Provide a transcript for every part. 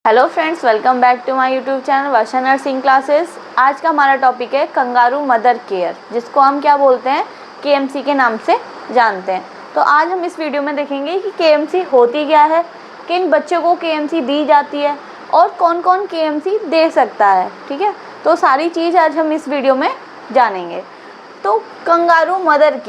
Hello friends, welcome back to my YouTube channel Varsha nursing classes. आज का हमारा topic है कंगारू मदर केयर, जिसको हम क्या बोलते हैं, केएमसी के नाम से जानते हैं। तो आज हम इस वीडियो में देखेंगे कि केएमसी होती क्या है, किन बच्चों को केएमसी दी जाती है और कौन कौन केएमसी दे सकता है। ठीक है, तो सारी चीज़ आज हम इस वीडियो में जानेंगे। तो कंगारू मदर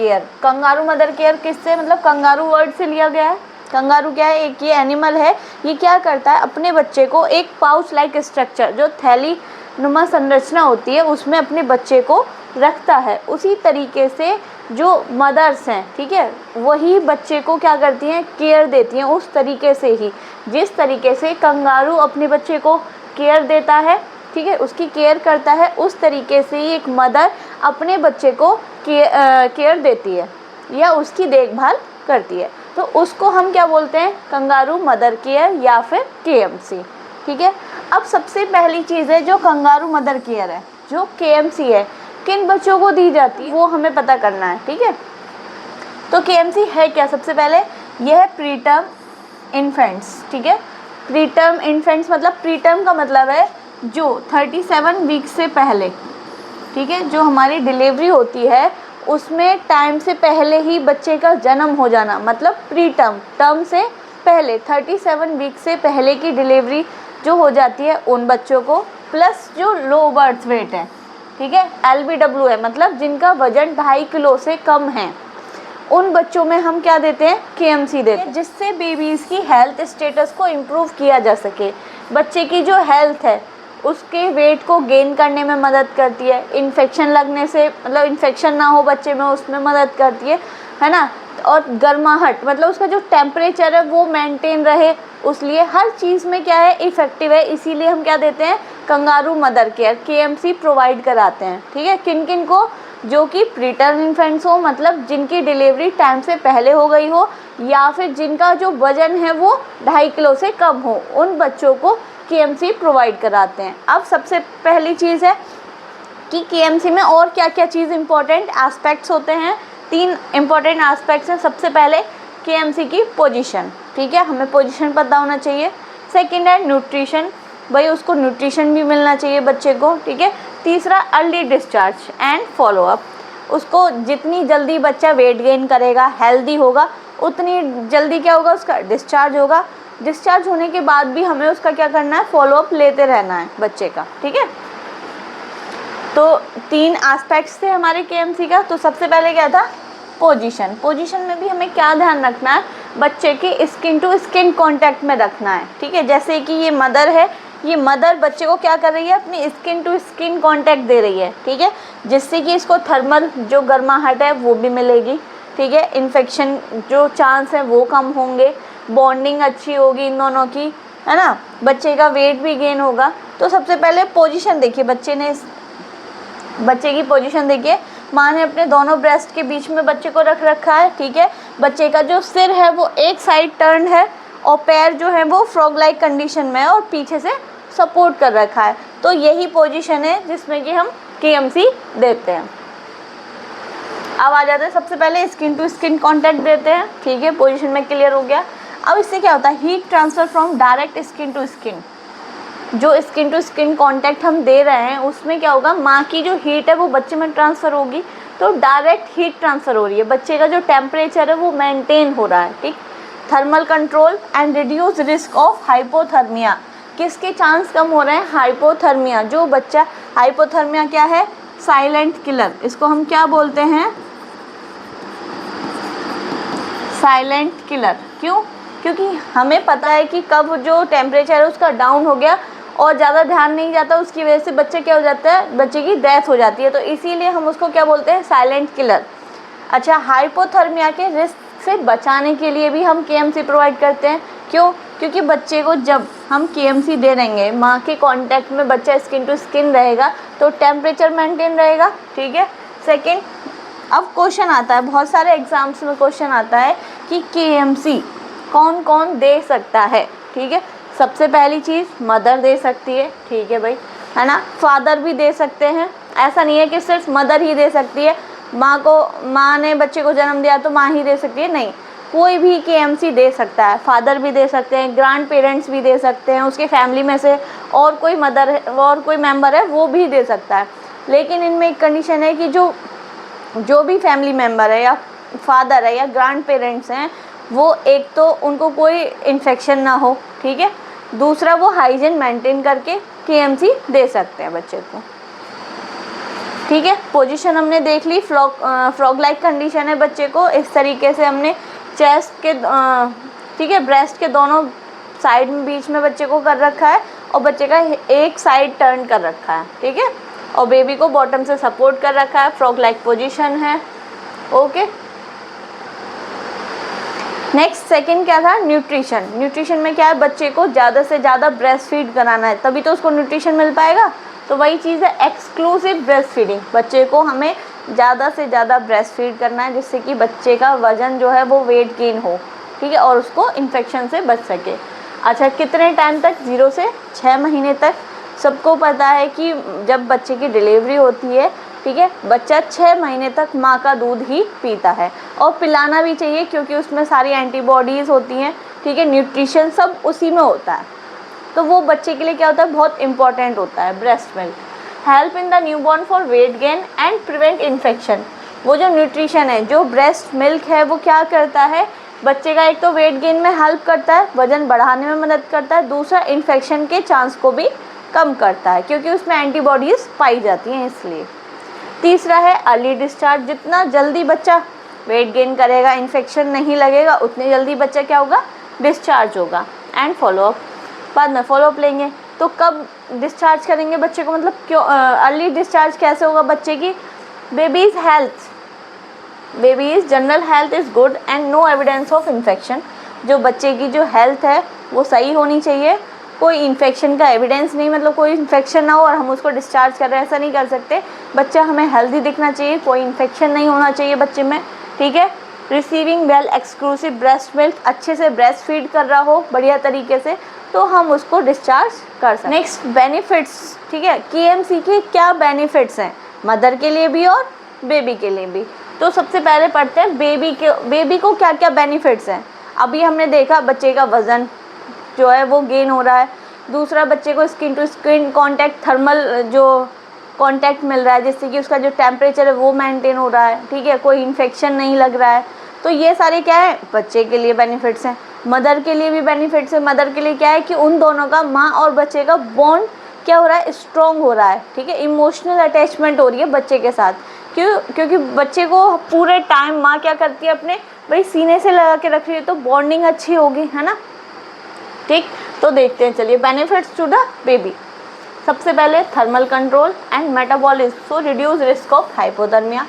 केयर किससे, मतलब कंगारू वर्ड से लिया गया है। कंगारू क्या है, एक ये एनिमल है, ये क्या करता है, अपने बच्चे को एक पाउच लाइक स्ट्रक्चर, जो थैली नुमा संरचना होती है, उसमें अपने बच्चे को रखता है। उसी तरीके से जो मदर्स हैं, ठीक है, वही बच्चे को क्या करती हैं, केयर देती हैं। उस तरीके से ही जिस तरीके से कंगारू अपने बच्चे को केयर देता है, ठीक है, उसकी केयर करता है, उस तरीके से ही एक मदर अपने बच्चे को केयर देती है या उसकी देखभाल करती है। तो उसको हम क्या बोलते हैं, कंगारू मदर केयर या फिर केएमसी। ठीक है, अब सबसे पहली चीज़ है जो कंगारू मदर केयर है, जो केएमसी है, किन बच्चों को दी जाती है वो हमें पता करना है। ठीक है, तो केएमसी है क्या, सबसे पहले यह है प्रीटर्म इन्फेंट्स। ठीक है, प्रीटर्म इन्फेंट्स मतलब प्रीटर्म का मतलब है जो 37 वीक से पहले, ठीक है, जो हमारी डिलीवरी होती है उसमें टाइम से पहले ही बच्चे का जन्म हो जाना, मतलब प्री टर्म, टर्म से पहले 37 वीक से पहले की डिलीवरी जो हो जाती है उन बच्चों को, प्लस जो लो बर्थ वेट है, ठीक है, LBW है, मतलब जिनका वजन 2.5 किलो से कम है, उन बच्चों में हम क्या देते हैं, केएमसी देते हैं, जिससे बेबीज़ की हेल्थ स्टेटस को इम्प्रूव किया जा सके। बच्चे की जो हेल्थ है उसके वेट को गेन करने में मदद करती है, इन्फेक्शन लगने से, मतलब इन्फेक्शन ना हो बच्चे में, उसमें मदद करती है ना, और गर्माहट, मतलब उसका जो टेम्परेचर है वो मेंटेन रहे, उसलिए हर चीज़ में क्या है, इफ़ेक्टिव है। इसीलिए हम क्या देते हैं, kangaroo mother care, KMC provide कराते हैं। ठीक है, किन किन को, जो कि प्रीटर्म इन्फेंट्स हो, मतलब जिनकी डिलीवरी टाइम से पहले हो गई हो, या फिर जिनका जो वजन है वो 2.5 किलो से कम हो, उन बच्चों को केएमसी प्रोवाइड कराते हैं। अब सबसे पहली चीज़ है कि केएमसी में और क्या क्या चीज़ इंपॉर्टेंट एस्पेक्ट्स होते हैं। 3 इंपॉर्टेंट एस्पेक्ट्स हैं। सबसे पहले केएमसी की पोजीशन, ठीक है, हमें पोजीशन पता होना चाहिए। सेकंड है न्यूट्रिशन, भाई उसको न्यूट्रिशन भी मिलना चाहिए बच्चे को, ठीक है। तीसरा अर्ली डिस्चार्ज एंड फॉलोअप, उसको जितनी जल्दी बच्चा वेट गेन करेगा, हेल्दी होगा, उतनी जल्दी क्या होगा, उसका डिस्चार्ज होगा। डिस्चार्ज होने के बाद भी हमें उसका क्या करना है, फॉलोअप लेते रहना है बच्चे का। ठीक है, तो 3 एस्पेक्ट्स थे हमारे केएमसी का। तो सबसे पहले क्या था, पोजीशन में भी हमें क्या ध्यान रखना है, बच्चे के स्किन टू स्किन कांटेक्ट में रखना है। ठीक है, जैसे कि ये मदर है, ये मदर बच्चे को क्या कर रही है, अपनी स्किन टू स्किन कांटेक्ट दे रही है, ठीक है, जिससे कि इसको थर्मल जो गर्माहट है वो भी मिलेगी, ठीक है, इन्फेक्शन जो चांस है वो कम होंगे, बॉन्डिंग अच्छी होगी इन दोनों की, है ना, बच्चे का वेट भी गेन होगा। तो सबसे पहले पोजीशन देखिए, बच्चे की पोजीशन देखिए, माँ ने अपने दोनों ब्रेस्ट के बीच में बच्चे को रख रखा है, ठीक है, बच्चे का जो सिर है वो एक साइड टर्न है और पैर जो है वो फ्रॉग लाइक कंडीशन में है और पीछे से सपोर्ट कर रखा है। तो यही पोजीशन है जिसमें कि हम केएमसी देते हैं। अब आ जाते हैं, सबसे पहले स्किन टू स्किन कांटेक्ट देते हैं, ठीक है, पोजीशन में क्लियर हो गया। अब इससे क्या होता है, heat transfer from direct skin to skin, जो स्किन टू स्किन कांटेक्ट हम दे रहे हैं उसमें क्या होगा, माँ की जो हीट है वो बच्चे में ट्रांसफ़र होगी, तो डायरेक्ट हीट ट्रांसफ़र हो रही है, बच्चे का जो टेम्परेचर है वो मेंटेन हो रहा है, ठीक। Thermal control and reduce risk of hypothermia, किसके चांस कम हो रहे हैं, हाइपोथर्मिया, जो बच्चा, हाइपोथर्मिया क्या है, साइलेंट किलर, इसको हम क्या बोलते हैं, साइलेंट किलर। क्यों, क्योंकि हमें पता है कि कब जो टेम्परेचर है उसका डाउन हो गया और ज़्यादा ध्यान नहीं जाता, उसकी वजह से बच्चे क्या हो जाता है, बच्चे की डेथ हो जाती है, तो इसीलिए हम उसको क्या बोलते हैं, साइलेंट किलर। अच्छा, हाइपोथर्मिया के रिस्क से बचाने के लिए भी हम केएमसी प्रोवाइड करते हैं। क्यों, क्योंकि बच्चे को जब हम केएमसी दे देंगे, माँ के कांटेक्ट में बच्चा स्किन टू स्किन रहेगा तो टेम्परेचर मेंटेन रहेगा, ठीक है। सेकेंड, अब क्वेश्चन आता है, बहुत सारे एग्जाम्स में क्वेश्चन आता है कि केएमसी कौन कौन दे सकता है, ठीक है। सबसे पहली चीज़, मदर दे सकती है, ठीक है भाई, है ना, फादर भी दे सकते हैं, ऐसा नहीं है कि सिर्फ मदर ही दे सकती है, माँ ने बच्चे को जन्म दिया तो माँ ही दे सकती है, नहीं, कोई भी KMC दे सकता है, फादर भी दे सकते हैं, ग्रैंड पेरेंट्स भी दे सकते हैं, उसके फैमिली में से और कोई मदर है और कोई मेंबर है वो भी दे सकता है। लेकिन इनमें एक कंडीशन है कि जो भी फैमिली मेंबर है या फादर है या ग्रैंड पेरेंट्स हैं, वो एक तो उनको कोई इन्फेक्शन ना हो, ठीक है, दूसरा वो हाइजीन मेंटेन करके KMC दे सकते हैं बच्चे को, ठीक है। पोजीशन हमने देख ली, फ्रॉग लाइक कंडीशन है बच्चे को, इस तरीके से हमने चेस्ट के ठीक है, ब्रेस्ट के दोनों साइड में बीच में बच्चे को कर रखा है और बच्चे का एक साइड टर्न कर रखा है, ठीक है, और बेबी को बॉटम से सपोर्ट कर रखा है, फ्रॉग लाइक पोजीशन है, ओके। नेक्स्ट सेकंड क्या था, न्यूट्रिशन। न्यूट्रिशन में क्या है, बच्चे को ज़्यादा से ज़्यादा ब्रेस्ट फीड कराना है, तभी तो उसको न्यूट्रिशन मिल पाएगा। तो वही चीज़ है एक्सक्लूसिव ब्रेस्ट फीडिंग, बच्चे को हमें ज़्यादा से ज़्यादा ब्रेस्ट फीड करना है जिससे कि बच्चे का वज़न जो है वो वेट गेन हो, ठीक है, और उसको इन्फेक्शन से बच सके। अच्छा, कितने टाइम तक, 0 से 6 महीने तक। सबको पता है कि जब बच्चे की डिलीवरी होती है, ठीक है, बच्चा 6 महीने तक माँ का दूध ही पीता है और पिलाना भी चाहिए क्योंकि उसमें सारी एंटीबॉडीज़ होती हैं, ठीक है, न्यूट्रिशन सब उसी में होता है। तो वो बच्चे के लिए क्या होता है, बहुत इंपॉर्टेंट होता है breast milk. Help in the newborn for weight gain and prevent infection. वो जो न्यूट्रिशन है, जो ब्रेस्ट मिल्क है, वो क्या करता है, बच्चे का एक तो वेट गेन में हेल्प करता है, वज़न बढ़ाने में मदद करता है, दूसरा इन्फेक्शन के चांस को भी कम करता है क्योंकि उसमें एंटीबॉडीज़ पाई जाती हैं इसलिए। तीसरा है अर्ली डिस्चार्ज। जितना जल्दी बच्चा वेट गेन करेगा, इन्फेक्शन नहीं लगेगा, उतनी जल्दी बच्चा क्या होगा, डिस्चार्ज होगा। एंड फॉलोअप, बाद में फॉलोअप लेंगे। तो कब डिस्चार्ज करेंगे बच्चे को, मतलब क्यों अर्ली डिस्चार्ज कैसे होगा बच्चे की, babies health, babies general health is good and no evidence of infection. जो बच्चे की जो हेल्थ है वो सही होनी चाहिए, कोई इन्फेक्शन का एविडेंस नहीं, मतलब कोई इन्फेक्शन ना हो और हम उसको डिस्चार्ज कर रहे हैं, ऐसा नहीं कर सकते। बच्चा हमें हेल्दी दिखना चाहिए, कोई इन्फेक्शन नहीं होना चाहिए बच्चे में, ठीक है। Receiving well exclusive breast milk, अच्छे से ब्रेस्ट फीड कर रहा हो बढ़िया तरीके से, तो हम उसको डिस्चार्ज कर सकते हैं। नेक्स्ट बेनिफिट्स, ठीक है, KMC के क्या बेनिफिट्स हैं मदर के लिए भी और बेबी के लिए भी। तो सबसे पहले पढ़ते हैं बेबी को क्या क्या बेनिफिट्स हैं। अभी हमने देखा बच्चे का वज़न जो है वो गेन हो रहा है, दूसरा बच्चे को skin to skin contact, thermal जो कांटेक्ट मिल रहा है जिससे कि उसका जो टेम्परेचर है वो मेंटेन हो रहा है, ठीक है, कोई इन्फेक्शन नहीं लग रहा है। तो ये सारे क्या है, बच्चे के लिए बेनिफिट्स हैं। मदर के लिए भी बेनिफिट्स है। मदर के लिए क्या है कि उन दोनों का, माँ और बच्चे का बॉन्ड क्या हो रहा है, स्ट्रॉन्ग हो रहा है, ठीक है, इमोशनल अटैचमेंट हो रही है बच्चे के साथ। क्योंकि बच्चे को पूरे टाइम माँ क्या करती है, अपने भाई सीने से लगा के रख रही है, तो बॉन्डिंग अच्छी होगी, है ना, ठीक। तो देखते हैं, चलिए बेनिफिट्स टू द बेबी। सबसे पहले thermal control and metabolism, so reduce risk of hypothermia.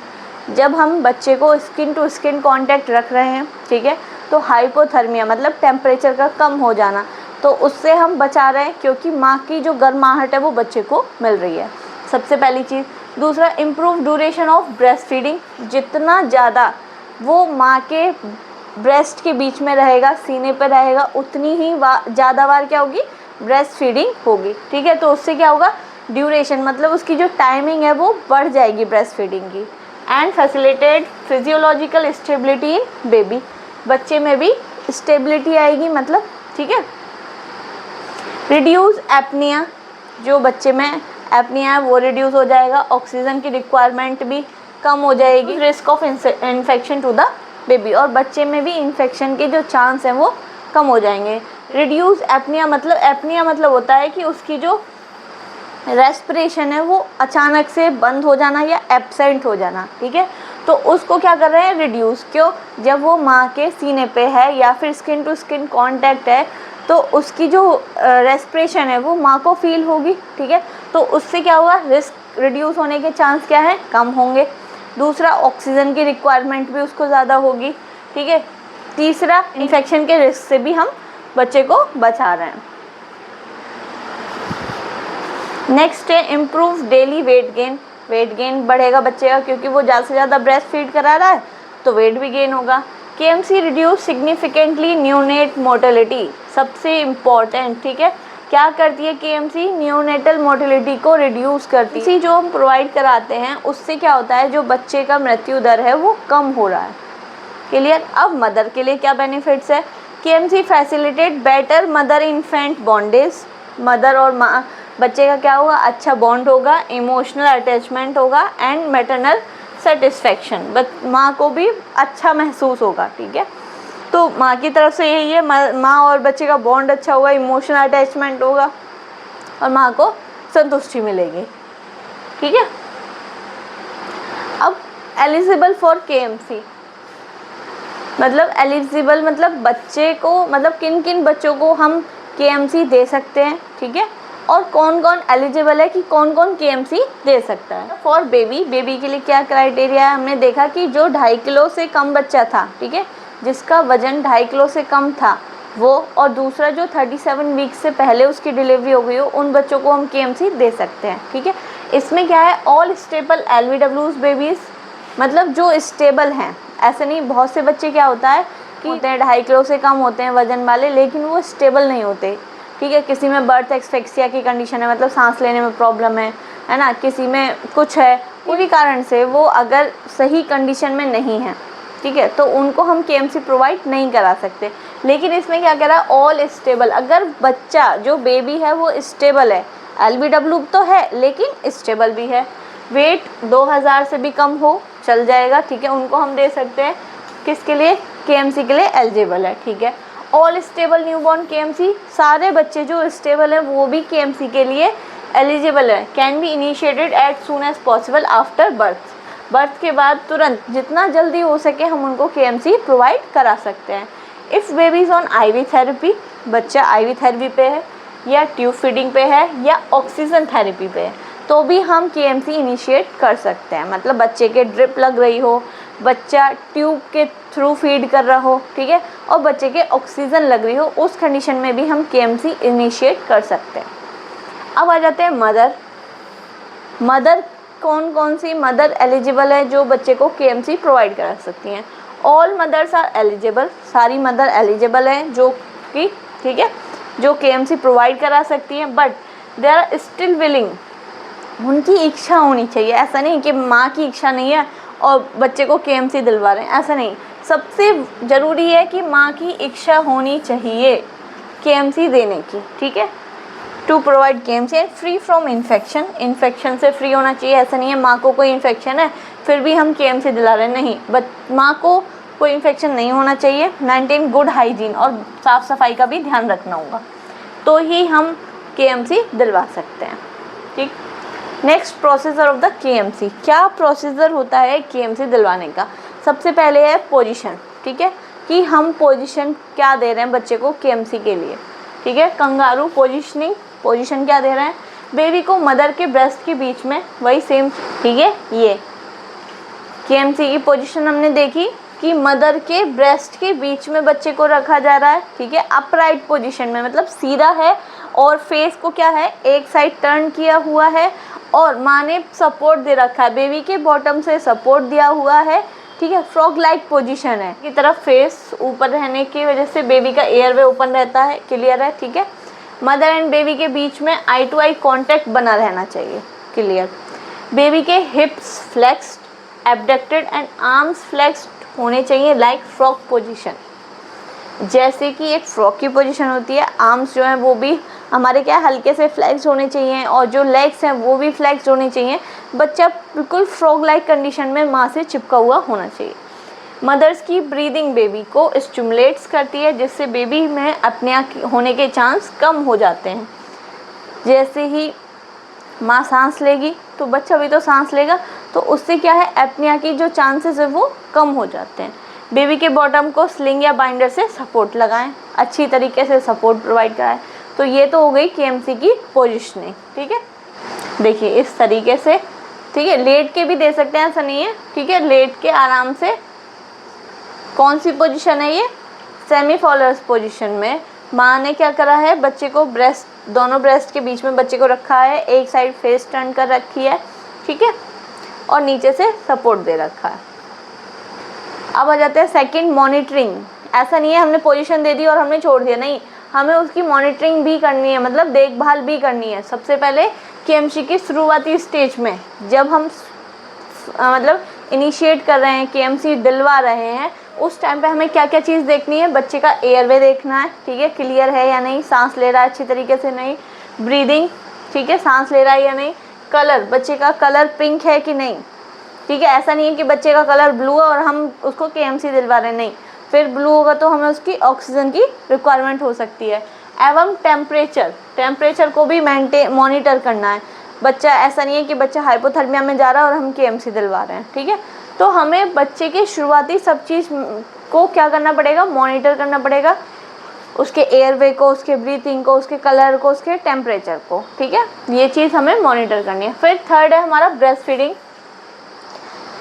जब हम बच्चे को स्किन टू स्किन कांटेक्ट रख रहे हैं, ठीक है, तो हाइपोथर्मिया मतलब टेम्परेचर का कम हो जाना, तो उससे हम बचा रहे हैं क्योंकि माँ की जो गर्माहट है वो बच्चे को मिल रही है, सबसे पहली चीज़। दूसरा, improve duration of breast feeding. जितना ज़्यादा वो माँ के ब्रेस्ट के बीच में रहेगा, सीने पर रहेगा, उतनी ही ज़्यादा बार क्या होगी, ब्रेस्ट फीडिंग होगी, ठीक है। तो उससे क्या होगा, ड्यूरेशन मतलब उसकी जो टाइमिंग है वो बढ़ जाएगी ब्रेस्ट फीडिंग की। And facilitate physiological stability in baby, बच्चे में भी स्टेबिलिटी आएगी, मतलब, ठीक है। रिड्यूस एपनिया, जो बच्चे में एपनिया है वो रिड्यूस हो जाएगा, ऑक्सीजन की रिक्वायरमेंट भी कम हो जाएगी। Risk of infection to the baby, और बच्चे में भी इन्फेक्शन के जो चांस हैं वो कम हो जाएंगे। रिड्यूस एपनिया मतलब होता है कि उसकी जो रेस्पिरेशन है वो अचानक से बंद हो जाना या एब्सेंट हो जाना, ठीक है। तो उसको क्या कर रहे हैं, रिड्यूस। क्यों, जब वो माँ के सीने पे है या फिर स्किन टू स्किन कांटेक्ट है, तो उसकी जो रेस्पिरेशन है वो माँ को फील होगी, ठीक है। तो उससे क्या होगा, रिस्क रिड्यूस होने के चांस क्या है, कम होंगे। दूसरा, ऑक्सीजन की रिक्वायरमेंट भी उसको ज़्यादा होगी, ठीक है। तीसरा, इन्फेक्शन के रिस्क से भी हम बच्चे को बचा रहे हैं। नेक्स्ट है improve daily weight gain. Weight gain बढ़ेगा बच्चे का क्योंकि वो ज़्यादा से ज़्यादा ब्रेस्ट फीड करा रहा है, तो वेट भी गेन होगा। KMC reduce significantly neonate mortality, सबसे इम्पॉर्टेंट, ठीक है। क्या करती है KMC, न्यूनेटल मोर्टेलिटी को रिड्यूस करती है। इसी जो हम प्रोवाइड कराते हैं उससे क्या होता है, जो बच्चे का मृत्यु दर है वो कम हो रहा है, क्लियर। अब मदर के लिए क्या बेनिफिट्स है? KMC facilitate better mother infant bondage. Mother और माँ बच्चे का क्या होगा? अच्छा बॉन्ड होगा, इमोशनल अटैचमेंट होगा एंड मैटरनल सेटिस्फेक्शन। माँ को भी अच्छा महसूस होगा, ठीक है। तो माँ की तरफ से यही है, माँ और बच्चे का बॉन्ड अच्छा होगा, इमोशनल अटैचमेंट होगा और माँ को संतुष्टि मिलेगी, ठीक है। अब एलिजिबल फॉर केएमसी मतलब एलिजिबल मतलब बच्चे को, मतलब किन किन बच्चों को हम केएमसी दे सकते हैं, ठीक है, और कौन कौन एलिजिबल है कि कौन कौन केएमसी दे सकता है। फॉर बेबी, बेबी के लिए क्या क्राइटेरिया है? हमने देखा कि जो 2.5 किलो से कम बच्चा था, ठीक है, जिसका वजन 2.5 किलो से कम था वो, और दूसरा जो 37 वीक से पहले उसकी डिलीवरी हो गई हो, उन बच्चों को हम केएमसी दे सकते हैं, ठीक है। इसमें क्या है? ऑल स्टेबल LVWs बेबीज़, मतलब जो स्टेबल हैं। ऐसे नहीं, बहुत से बच्चे क्या होता है कि 2.5 किलो से कम होते हैं वजन वाले, लेकिन वो स्टेबल नहीं होते, ठीक है। किसी में बर्थ एक्सफेक्सिया की कंडीशन है, मतलब सांस लेने में प्रॉब्लम है ना, किसी में कुछ है, पूरी कारण से वो अगर सही कंडीशन में नहीं है, ठीक है, तो उनको हम केएमसी प्रोवाइड नहीं करा सकते। लेकिन इसमें क्या कह रहा है? ऑल स्टेबल, अगर बच्चा जो बेबी है वो स्टेबल है, LBW तो है लेकिन स्टेबल भी है, वेट 2000 से भी कम हो चल जाएगा, ठीक है, उनको हम दे सकते हैं। किसके लिए? केएमसी के लिए एलिजिबल है, ठीक है। ऑल स्टेबल न्यूबॉर्न केएमसी, सारे बच्चे जो स्टेबल हैं वो भी केएमसी के लिए एलिजिबल है। Can be initiated as soon as possible after birth, birth के बाद तुरंत जितना जल्दी हो सके हम उनको केएमसी प्रोवाइड करा सकते हैं। If babies on IV therapy, बच्चा IV थेरेपी पे है या ट्यूब फीडिंग पे है या ऑक्सीजन थेरेपी पे है, तो भी हम केएमसी इनिशिएट कर सकते हैं। मतलब बच्चे के ड्रिप लग रही हो, बच्चा ट्यूब के थ्रू फीड कर रहा हो, ठीक है, और बच्चे के ऑक्सीजन लग रही हो, उस कंडीशन में भी हम केएमसी इनिशिएट कर सकते हैं। अब आ जाते हैं मदर। मदर कौन कौन सी मदर एलिजिबल है जो बच्चे को केएमसी प्रोवाइड करा सकती हैं? ऑल मदर्स आर एलिजिबल, सारी मदर एलिजिबल हैं जो कि, ठीक है, जो केएमसी प्रोवाइड करा सकती हैं, but they are still willing, उनकी इच्छा होनी चाहिए। ऐसा नहीं कि माँ की इच्छा नहीं है और बच्चे को केएमसी दिलवा रहे हैं, ऐसा नहीं। सबसे ज़रूरी है कि माँ की इच्छा होनी चाहिए केएमसी देने की, ठीक है। To provide KMC and free from infection, infection से फ्री होना चाहिए। ऐसा नहीं है माँ को कोई इन्फेक्शन है फिर भी हम केएमसी दिला रहे हैं, नहीं, बट माँ को कोई इन्फेक्शन नहीं होना चाहिए। मेंटेन गुड हाइजीन, और साफ़ सफाई का भी ध्यान रखना होगा, तो ही हम केएमसी दिलवा सकते हैं, ठीक। Next procedure of the KMC, क्या प्रोसीजर होता है केएमसी दिलवाने का? सबसे पहले है पोजीशन, ठीक है, कि हम पोजीशन क्या दे रहे हैं बच्चे को केएमसी के लिए, ठीक है। कंगारू पोजीशनिंग, पोजीशन क्या दे रहे हैं? बेबी को मदर के ब्रेस्ट के बीच में, वही सेम, ठीक है। ये केएमसी की पोजीशन हमने देखी कि मदर के ब्रेस्ट के बीच में बच्चे को रखा जा रहा है, ठीक है, अपराइट पोजीशन में, मतलब सीधा है और फेस को क्या है, एक साइड टर्न किया हुआ है, और माँ ने सपोर्ट दे रखा है, बेबी के बॉटम से सपोर्ट दिया हुआ है, ठीक है। फ्रॉग लाइक पोजीशन है, की तरफ फेस ऊपर रहने की वजह से बेबी का एयरवे ओपन रहता है, क्लियर है, ठीक है। मदर एंड बेबी के बीच में आई टू आई कॉन्टैक्ट बना रहना चाहिए, क्लियर। बेबी के हिप्स flexed, abducted and arms flexed होने चाहिए, लाइक फ्रॉग पोजीशन, जैसे कि एक फ्रॉग की पोजीशन होती है। आर्म्स जो हैं वो भी हमारे क्या हल्के से फ्लेक्स होने चाहिए, और जो लेग्स हैं वो भी फ्लेक्स होने चाहिए। बच्चा बिल्कुल फ्रॉग लाइक कंडीशन में माँ से चिपका हुआ होना चाहिए। मदर्स की ब्रीदिंग बेबी को स्टिमुलेट्स करती है, जिससे बेबी में अपने होने के चांस कम हो जाते हैं। जैसे ही माँ सांस लेगी तो बच्चा भी तो सांस लेगा, तो उससे क्या है, एपनिया की जो चांसेस है वो कम हो जाते हैं। बेबी के बॉटम को स्लिंग या बाइंडर से सपोर्ट लगाएं, अच्छी तरीके से सपोर्ट प्रोवाइड कराएं। तो ये तो हो गई केएमसी की पोजीशनिंग, ठीक है। देखिए इस तरीके से, ठीक है, लेट के भी दे सकते हैं, ऐसा नहीं है, ठीक है, लेट के आराम से। कौन सी पोजीशन है ये? सेमी फॉलोअर्स पोजीशन में माँ ने क्या करा है, बच्चे को ब्रेस्ट, दोनों ब्रेस्ट के बीच में बच्चे को रखा है, एक साइड फेस टर्न कर रखी है, ठीक है, और नीचे से सपोर्ट दे रखा है। अब आ जाते हैं सेकंड, मॉनिटरिंग। ऐसा नहीं है हमने पोजीशन दे दी और हमने छोड़ दिया, नहीं, हमें उसकी मॉनिटरिंग भी करनी है, मतलब देखभाल भी करनी है। सबसे पहले केएमसी की शुरुआती स्टेज में जब हम मतलब इनिशिएट कर रहे हैं, केएमसी दिलवा रहे हैं, उस टाइम पे हमें क्या क्या चीज़ देखनी है, बच्चे का एयरवे देखना है, ठीक है, क्लियर है या नहीं, सांस ले रहा है अच्छी तरीके से नहीं, ब्रीदिंग, ठीक है, सांस ले रहा है या नहीं, कलर, बच्चे का कलर पिंक है कि नहीं, ठीक है, ऐसा नहीं है कि बच्चे का कलर ब्लू है और हम उसको KMC दिलवा रहे हैं, नहीं, फिर ब्लू होगा तो हमें उसकी ऑक्सीजन की रिक्वायरमेंट हो सकती है। एवं टेम्परेचर को भी मॉनिटर करना है, बच्चा ऐसा नहीं है कि बच्चा हाइपोथर्मिया में जा रहा है और हम KMC दिलवा रहे हैं, ठीक है। तो हमें बच्चे के शुरुआती सब चीज़ को क्या करना पड़ेगा, मॉनिटर करना पड़ेगा, उसके एयरवे को, उसके ब्रीथिंग को, उसके कलर को, उसके टेम्परेचर को, ठीक है, ये चीज़ हमें मॉनिटर करनी है। फिर थर्ड है हमारा ब्रेस्ट फीडिंग,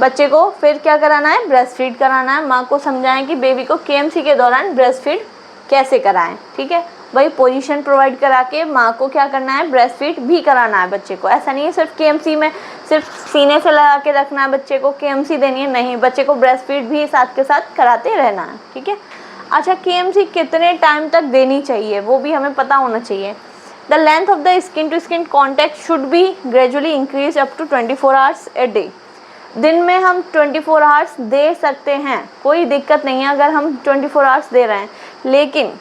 बच्चे को फिर क्या कराना है, ब्रेस्ट फीड कराना है। माँ को समझाएं कि बेबी को KMC के दौरान ब्रेस्ट फीड कैसे कराएं, ठीक है, वही पोजीशन प्रोवाइड करा के माँ को क्या करना है, ब्रेस्ट फीड भी कराना है बच्चे को। ऐसा नहीं है सिर्फ KMC में सिर्फ सीने से लगा के रखना है बच्चे को, KMC देनी है, नहीं, बच्चे को ब्रेस्ट फीड भी साथ के साथ कराते रहना है, ठीक है। अच्छा, KMC कितने टाइम तक देनी चाहिए वो भी हमें पता होना चाहिए। The length of the skin to skin contact should be gradually increase up to 24 hours a day. दिन में हम 24 आवर्स दे सकते हैं, कोई दिक्कत नहीं है अगर हम 24 आवर्स दे रहे हैं, लेकिन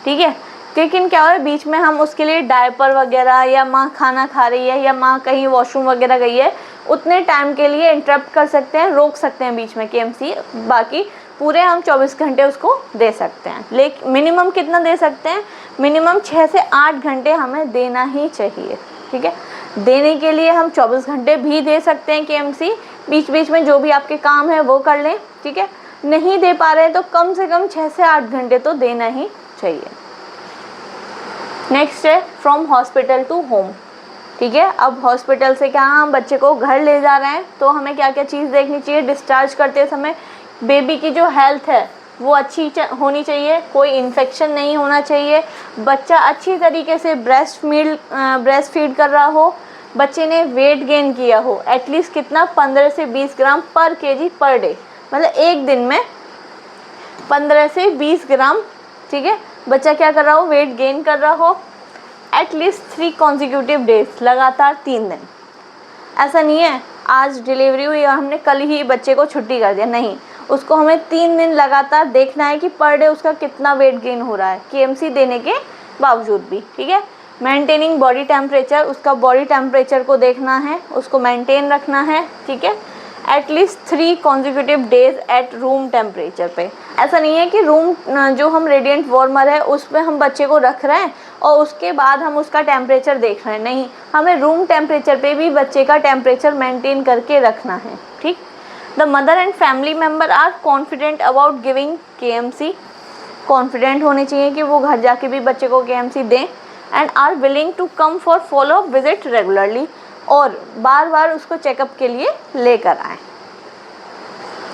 ठीक है, लेकिन क्या हो रहा है, बीच में हम उसके लिए डायपर वगैरह, या माँ खाना खा रही है, या माँ कहीं वॉशरूम वगैरह गई है, उतने टाइम के लिए इंटरप्ट कर सकते हैं, रोक सकते हैं बीच में KMC, बाकी पूरे हम 24 घंटे उसको दे सकते हैं। लेकिन मिनिमम कितना दे सकते हैं, मिनिमम 6 से 8 घंटे हमें देना ही चाहिए, ठीक है। देने के लिए हम 24 घंटे भी दे सकते हैं KMC, बीच बीच में जो भी आपके काम है वो कर लें, ठीक है। नहीं दे पा रहे हैं तो कम से कम 6 से 8 घंटे तो देना ही चाहिए। नेक्स्ट है फ्रॉम हॉस्पिटल टू होम, ठीक है। अब हॉस्पिटल से क्या हम बच्चे को घर ले जा रहे हैं तो हमें क्या क्या चीज़ देखनी चाहिए, डिस्चार्ज करते समय बेबी की जो हेल्थ है वो अच्छी होनी चाहिए, कोई इन्फेक्शन नहीं होना चाहिए, बच्चा अच्छी तरीके से ब्रेस्ट फीड कर रहा हो, बच्चे ने वेट गेन किया हो, एटलीस्ट कितना 15 से 20 ग्राम पर kg पर डे, मतलब एक दिन में 15 से 20 ग्राम, ठीक है, बच्चा क्या कर रहा हो, वेट गेन कर रहा हो, एटलीस्ट 3 कॉन्जिक्यूटिव डेज, लगातार 3 दिन। ऐसा नहीं है आज डिलीवरी हुई और हमने कल ही बच्चे को छुट्टी कर दिया, नहीं, उसको हमें 3 दिन लगातार देखना है कि पर डे उसका कितना वेट गेन हो रहा है KMC देने के बावजूद भी, ठीक है। मेंटेनिंग बॉडी टेम्परेचर, उसका बॉडी टेम्परेचर को देखना है, उसको मेंटेन रखना है, ठीक है, at least 3 consecutive days at room temperature पे। ऐसा नहीं है कि रूम जो हम रेडिएंट वार्मर है उस पर हम बच्चे को रख रहे हैं और उसके बाद हम उसका टेम्परेचर देख रहे हैं, नहीं, हमें रूम टेम्परेचर पे भी बच्चे का टेम्परेचर मेंटेन करके रखना है, ठीक। The mother and family member are confident about giving KMC, confident होने चाहिए कि वो घर जाके भी बच्चे को KMC दें, and are willing to come for follow up visit regularly, और बार बार उसको चेकअप के लिए लेकर आएँ,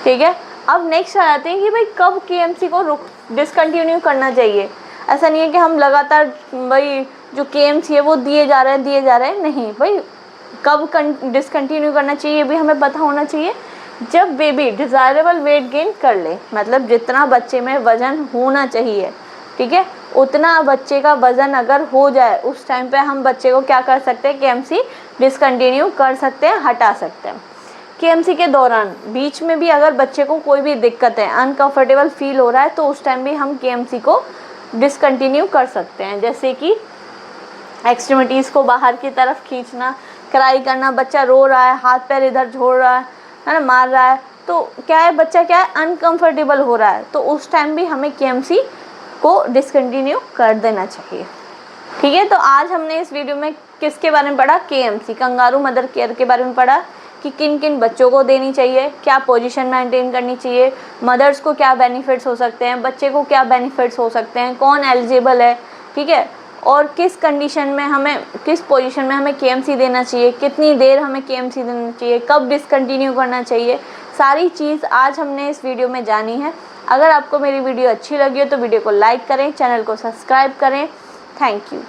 ठीक है। अब नेक्स्ट आ जाते हैं कि भाई कब KMC को डिसकंटिन्यू करना चाहिए। ऐसा नहीं है कि हम लगातार भाई जो KMC है वो दिए जा रहे हैं, नहीं भाई, कब डिसकंटिन्यू करना चाहिए भी हमें पता होना चाहिए। जब बेबी डिज़ायरेबल वेट गेन कर ले, मतलब जितना बच्चे में वज़न होना चाहिए, ठीक है, उतना बच्चे का वज़न अगर हो जाए उस टाइम पे हम बच्चे को क्या कर सकते हैं, KMC डिसकंटिन्यू कर सकते हैं, हटा सकते हैं। KMC के दौरान बीच में भी अगर बच्चे को कोई भी दिक्कत है, अनकंफर्टेबल फील हो रहा है, तो उस टाइम भी हम KMC को डिसकंटिन्यू कर सकते हैं, जैसे कि एक्सट्रीमिटीज़ को बाहर की तरफ खींचना, क्राई करना, बच्चा रो रहा है, हाथ पैर इधर झोड़ रहा है ना, मार रहा है, तो क्या है, बच्चा क्या है, अनकंफर्टेबल हो रहा है, तो उस टाइम भी हमें KMC को डिसकंटिन्यू कर देना चाहिए, ठीक है। तो आज हमने इस वीडियो में किसके बारे में पढ़ा, KMC, कंगारू मदर केयर के बारे में पढ़ा कि किन किन बच्चों को देनी चाहिए, क्या पोजीशन मेंटेन करनी चाहिए, मदर्स को क्या बेनिफिट्स हो सकते हैं, बच्चे को क्या बेनिफिट्स हो सकते हैं, कौन एलिजिबल है, ठीक है, और किस कंडीशन में हमें, किस पोजीशन में हमें KMC देना चाहिए, कितनी देर हमें KMC देना चाहिए, कब डिसकंटिन्यू करना चाहिए, सारी चीज़ आज हमने इस वीडियो में जानी है। अगर आपको मेरी वीडियो अच्छी लगी हो तो वीडियो को लाइक करें, चैनल को सब्सक्राइब करें। Thank you.